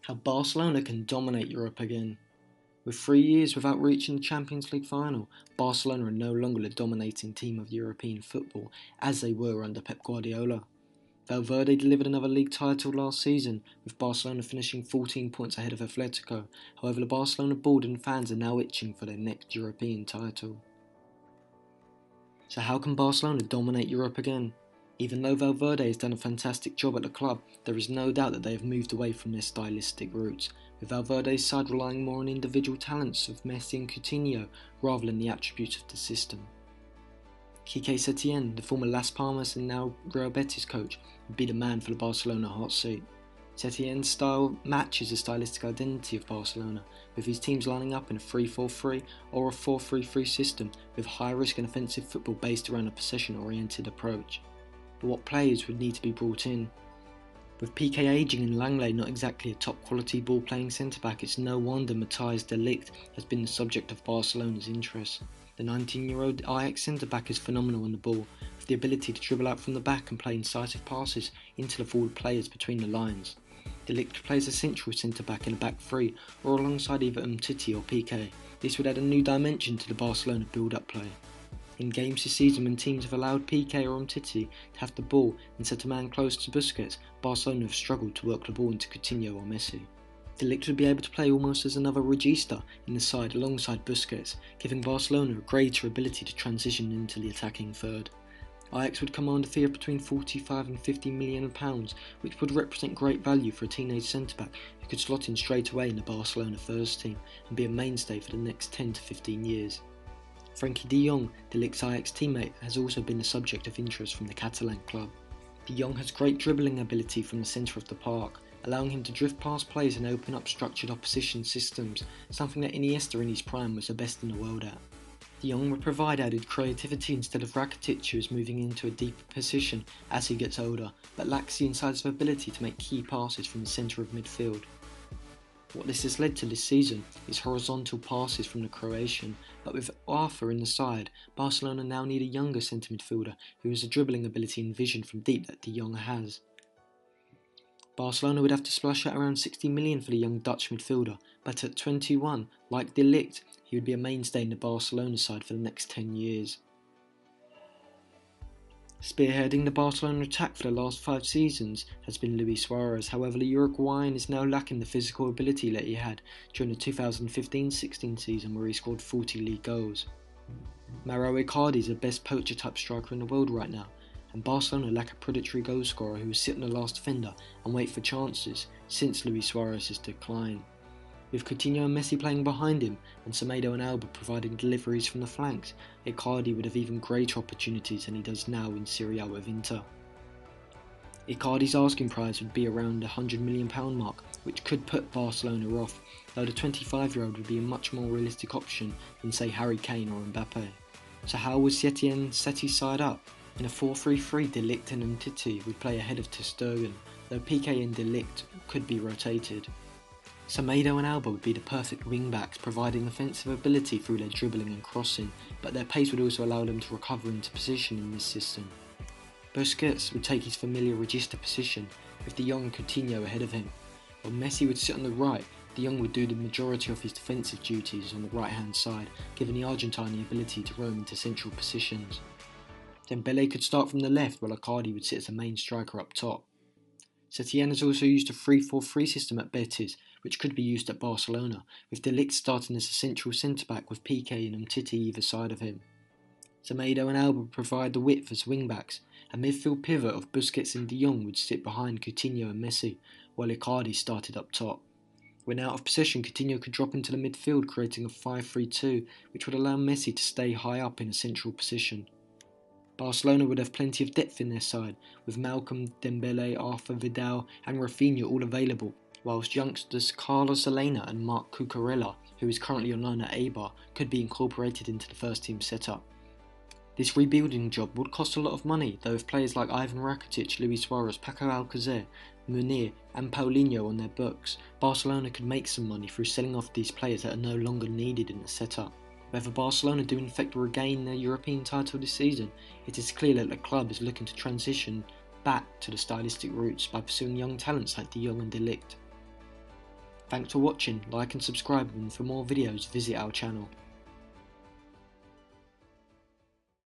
How Barcelona can dominate Europe again. With 3 years without reaching the Champions League final, Barcelona are no longer the dominating team of European football as they were under Pep Guardiola. Valverde delivered another league title last season, with Barcelona finishing 14 points ahead of Atletico. However, the Barcelona board and fans are now itching for their next European title. So how can Barcelona dominate Europe again? Even though Valverde has done a fantastic job at the club, there is no doubt that they have moved away from their stylistic roots, with Valverde's side relying more on individual talents of Messi and Coutinho rather than the attributes of the system. Quique Setién, the former Las Palmas and now Real Betis coach, would be the man for the Barcelona hot seat. Setién's style matches the stylistic identity of Barcelona, with his teams lining up in a 3-4-3 or a 4-3-3 system with high risk and offensive football based around a possession-oriented approach. But what players would need to be brought in? With Piqué ageing and Langley not exactly a top quality ball playing centre back, it's no wonder Matthijs de Ligt has been the subject of Barcelona's interest. The 19-year-old Ajax centre back is phenomenal on the ball, with the ability to dribble out from the back and play incisive passes into the forward players between the lines. De Ligt plays a central centre back in a back three or alongside either Umtiti or Piqué. This would add a new dimension to the Barcelona build-up play. In games this season when teams have allowed Piqué or Umtiti to have the ball and set a man close to Busquets, Barcelona have struggled to work the ball into Coutinho or Messi. De Ligt would be able to play almost as another regista in the side alongside Busquets, giving Barcelona a greater ability to transition into the attacking third. Ajax would command a fee of between 45 and 50 million pounds, which would represent great value for a teenage centre-back who could slot in straight away in the Barcelona first team and be a mainstay for the next 10 to 15 years. Frenkie de Jong, De Ligt's Ajax teammate, has also been the subject of interest from the Catalan club. De Jong has great dribbling ability from the centre of the park, allowing him to drift past players and open up structured opposition systems, something that Iniesta in his prime was the best in the world at. De Jong would provide added creativity instead of Rakitic, who is moving into a deeper position as he gets older, but lacks the incisive ability to make key passes from the centre of midfield. What this has led to this season is horizontal passes from the Croatian, but with Arthur in the side, Barcelona now need a younger centre midfielder who has the dribbling ability and vision from deep that De Jong has. Barcelona would have to splash out around 60 million for the young Dutch midfielder, but at 21, like De Ligt, he would be a mainstay in the Barcelona side for the next 10 years. Spearheading the Barcelona attack for the last 5 seasons has been Luis Suarez. However, the Uruguayan is now lacking the physical ability that he had during the 2015-16 season where he scored 40 league goals. Mauro Icardi is the best poacher type striker in the world right now, and Barcelona lack a predatory goal scorer who will sit on the last defender and wait for chances since Luis Suarez's decline. With Coutinho and Messi playing behind him and Semedo and Alba providing deliveries from the flanks, Icardi would have even greater opportunities than he does now in Serie A with Inter. Icardi's asking price would be around the £100 million mark, which could put Barcelona off, though the 25-year-old would be a much more realistic option than say Harry Kane or Mbappe. So how would Setién set his side up? In a 4-3-3, De Ligt and Umtiti would play ahead of ter Stegen, though Piqué and De Ligt could be rotated. Semedo and Alba would be the perfect wing-backs, providing offensive ability through their dribbling and crossing, but their pace would also allow them to recover into position in this system. Busquets would take his familiar regista position, with De Jong and Coutinho ahead of him. While Messi would sit on the right, De Jong would do the majority of his defensive duties on the right-hand side, giving the Argentine the ability to roam into central positions. Dembele could start from the left, while Icardi would sit as the main striker up top. Setién has also used a 3-4-3 system at Betis, which could be used at Barcelona, with De Ligt starting as a central centre-back with Piqué and Umtiti either side of him. Semedo and Alba provide the width as wing-backs. A midfield pivot of Busquets and De Jong would sit behind Coutinho and Messi, while Icardi started up top. When out of possession, Coutinho could drop into the midfield, creating a 5-3-2, which would allow Messi to stay high up in a central position. Barcelona would have plenty of depth in their side, with Malcolm, Dembele, Arthur Vidal and Rafinha all available, whilst youngsters Carlos Elena and Marc Cucurella, who is currently on loan at Eibar, could be incorporated into the first team setup. This rebuilding job would cost a lot of money, though with players like Ivan Rakitic, Luis Suarez, Paco Alcacer, Munir and Paulinho on their books, Barcelona could make some money through selling off these players that are no longer needed in the setup. Whether Barcelona do in fact regain their European title this season, it is clear that the club is looking to transition back to the stylistic roots by pursuing young talents like De Jong and De Ligt. Thanks for watching, like and subscribe, and for more videos visit our channel.